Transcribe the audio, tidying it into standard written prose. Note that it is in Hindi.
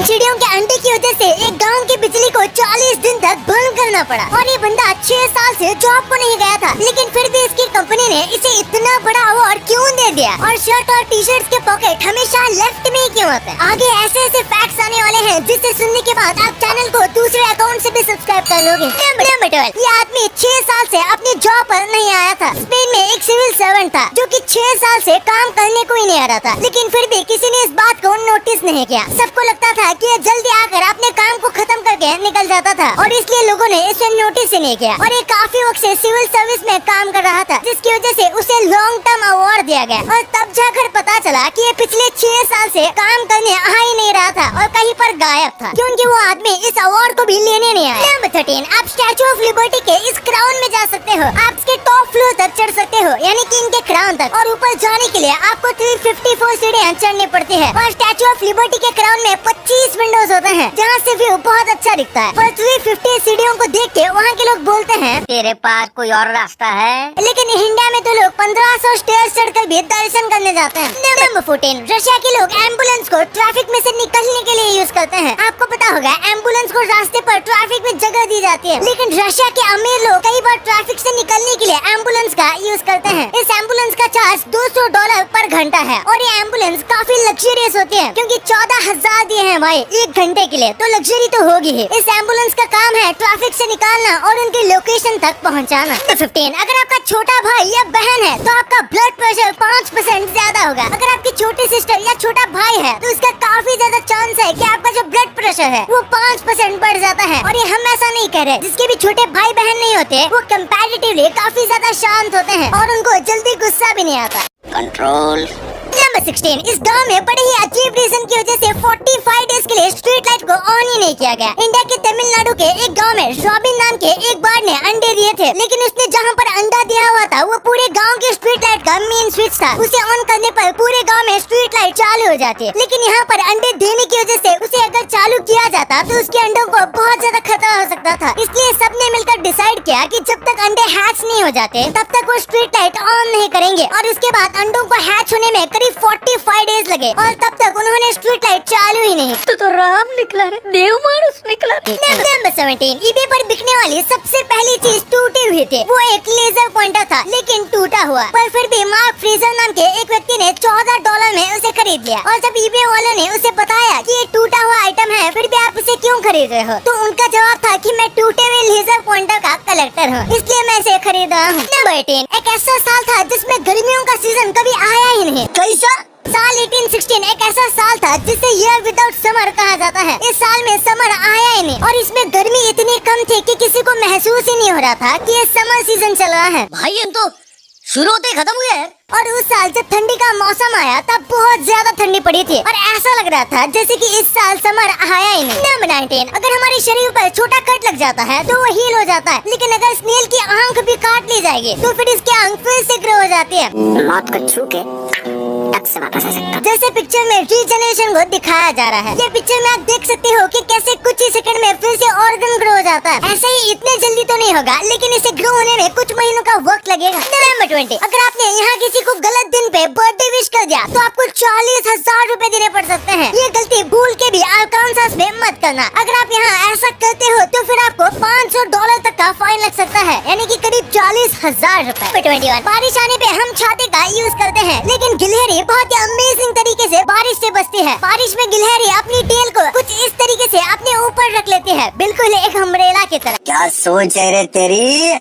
इन चिड़ियों के अंडे की वजह से एक गांव की बिजली को 40 दिन तक बंद करना पड़ा। और ये बंदा 6 साल से जॉब को नहीं गया था, लेकिन फिर भी इसकी कंपनी ने इसे इतना बड़ा अवार्ड क्यों दे दिया? और शर्ट और टी शर्ट के पॉकेट हमेशा लेफ्ट में ही क्यों होते हैं? आगे ऐसे ऐसे फैक्ट्स आने वाले हैं जिसे सुनने के बाद आप चैनल को दूसरे अकाउंट से भी सब्सक्राइब कर लोगे। नंबर 12, ये आदमी 6 साल से अपनी जॉब पर नहीं आया था। स्पेन में एक सिविल सर्वेंट था जो कि 6 साल से काम करने को ही नहीं आ रहा था, लेकिन फिर भी किसी ने इस बात को नोटिस नहीं किया। सबको लगता था कि ये जल्दी आकर अपने काम को खत्म करके निकल जाता था और इसलिए लोगों ने इसे नोटिस ही नहीं किया। और ये काफी वक्त से सिविल सर्विस में काम कर रहा था, जिसकी वजह से उसे लॉन्ग टर्म अवार्ड दिया गया। और तब जाकर पता चला कि ये पिछले 6 साल से काम करने आ ही नहीं रहा था और कहीं पर गायब था, क्योंकि वो आदमी इस अवार्ड को भी लेने नहीं आया। नंबर 13, आप स्टैचू ऑफ लिबर्टी के इस क्राउन में जा सकते हो। आप इसके टॉप फ्लोर तक चढ़ सकते हो, यानी कि इनके क्राउन तक। और ऊपर जाने के लिए आपको 354 सीढ़ियां चढ़नी पड़ती है। और स्टैचू ऑफ लिबर्टी के क्राउन में 25 विंडोज होते हैं, जहाँ से व्यू बहुत अच्छा दिखता है। और 350 सीढ़ियों को देख के वहाँ के लोग बोलते हैं, तेरे पास कोई और रास्ता है? लेकिन इंडिया में तो लोग 1500 स्टेयर्स चढ़कर भी दर्शन करने जाते हैं। नंबर 14, रशिया के लोग एम्बुलेंस को ट्रैफिक में से निकलने के लिए यूज करते हैं। आपको पता होगा एम्बुलेंस को रास्ते पर ट्रैफिक में जगह दी जाती है, लेकिन रशिया के अमीर लोग कई बार ट्रैफिक से निकलने के लिए एम्बुलेंस का यूज करते हैं। इस एम्बुलेंस का चार्ज $200 पर घंटा है। और ये एम्बुलेंस काफी लग्जरियस होती है, क्योंकि 14,000 दिए हैं भाई 1 घंटे के लिए, तो लग्जरी तो होगी ही। इस एम्बुलेंस का काम है ट्रैफिक से निकालना और उनकी लोकेशन तक पहुंचाना। 15, अगर आपका छोटा भाई या बहन है तो आपका ब्लड प्रेशर 5% ज्यादा होगा। अगर आपकी छोटी सिस्टर या छोटा भाई है तो उसका काफी ज्यादा चांस है कि आपका जो ब्लड प्रेशर है वो 5% बढ़ जाता है। और ये हम ऐसा नहीं कह रहे, जिसके भी छोटे भाई बहन नहीं होते वो कंपैरेटिवली काफी ज्यादा शांत होते हैं और उनको जल्दी गुस्सा भी नहीं आता। कंट्रोल। नंबर 16, इस गांव में बड़े ही अजीब रीजन की वजह से 45 डेज के लिए स्ट्रीट लाइट को ऑन ही नहीं किया गया। इंडिया के तमिलनाडु के एक गांव में रॉबिन नाम के एक बर्ड ने अंडे दिए थे, लेकिन उसने जहां पर अंडा दिया हुआ था वो पूरे गांव के स्ट्रीट लाइट का मेन स्विच था। उसे ऑन करने पर पूरे गांव में स्ट्रीट लाइट चालू हो जाती है, लेकिन यहाँ पर अंडे देने की वजह से उसे अगर चालू किया जाता तो उसके अंडों को बहुत ज्यादा खतरा हो सकता था। इसलिए सबने मिलकर डिसाइड किया कि जब तक अंडे हैच नहीं हो जाते तब तक वो स्ट्रीट लाइट ऑन नहीं करेंगे। और उसके बाद अंडों को हैच होने में करीब 45 डेज लगे और तब तक उन्होंने स्ट्रीट लाइट चालू ही नहीं। तो राम निकला रे, देव मानुस निकला। नंबर 17, eBay पर बिकने वाली सबसे पहली चीज टूटी हुई थी। वो एक लेजर पॉइंटर था, लेकिन टूटा हुआ। पर फिर भी मार्क फ्रीजर नाम के एक व्यक्ति ने $14 में उसे खरीद लिया। और जब eBay वालों ने उसे बताया कि ये टूटा हुआ आइटम है, फिर भी आप इसे क्यों खरीद रहे हो, तो उनका जवाब था कि मैं टूटे हुए लेजर पॉइंटर का कलेक्टर हूँ, इसलिए मैं इसे खरीद रहा हूँ। नंबर 18, एक ऐसा साल था जिसमें गर्मियों का सीजन कभी आया ही नहीं। कैसा? साल 1816 एक ऐसा साल था जिसे ईयर विदाउट समर कहा जाता है। इस साल में समर आया ही नहीं और इसमें गर्मी इतनी कम थी कि किसी को महसूस ही नहीं हो रहा था कि ये समर सीजन चल रहा है। भाई ये तो शुरू होते खत्म हुआ है। और उस साल जब ठंडी का मौसम आया तब बहुत ज्यादा ठंडी पड़ी थी और ऐसा लग रहा था जैसे कि इस साल समर आया ही नहीं। नंबर 19, अगर हमारे शरीर पर छोटा कट लग जाता है तो वो हील हो जाता है, लेकिन अगर स्नेल की आंख भी काट ली जाएगी तो फिर इसकी आंख फिर से ग्रो हो जाती है। मौत को छू के तब से वापस आ सकता। जैसे पिक्चर में रीजनरेशन को दिखाया जा रहा है। ये पिक्चर में आप देख सकते हो कि कैसे कुछ ही सेकंड में फिर से ऑर्गन ग्रो हो जाता है। ऐसे ही इतने जल्दी तो नहीं होगा, लेकिन इसे ग्रो होने में कुछ महीनों का वक्त लगेगा। नंबर 20, अगर आपने यहाँ किसी को गलत दिन पे बर्थडे विश कर दिया तो आपको 40,000 रुपए देने पड़ सकते हैं। ये गलती भूल के भी अरकानसास में मत करना। अगर आप यहाँ ऐसा करते हो तो फिर आपको $500 तक का फाइन लग सकता है, यानी कि करीब 40,000 रुपए। 21, बारिश आने पे हम छाते का यूज करते हैं, लेकिन गिलहरी बहुत ही अमेजिंग तरीके से बारिश से बचती है। बारिश में गिलहरी अपनी टेल को कुछ इस तरीके से अपने ऊपर रख लेती है, बिल्कुल एक अम्ब्रेला की तरह। क्या सोच है रे तेरी?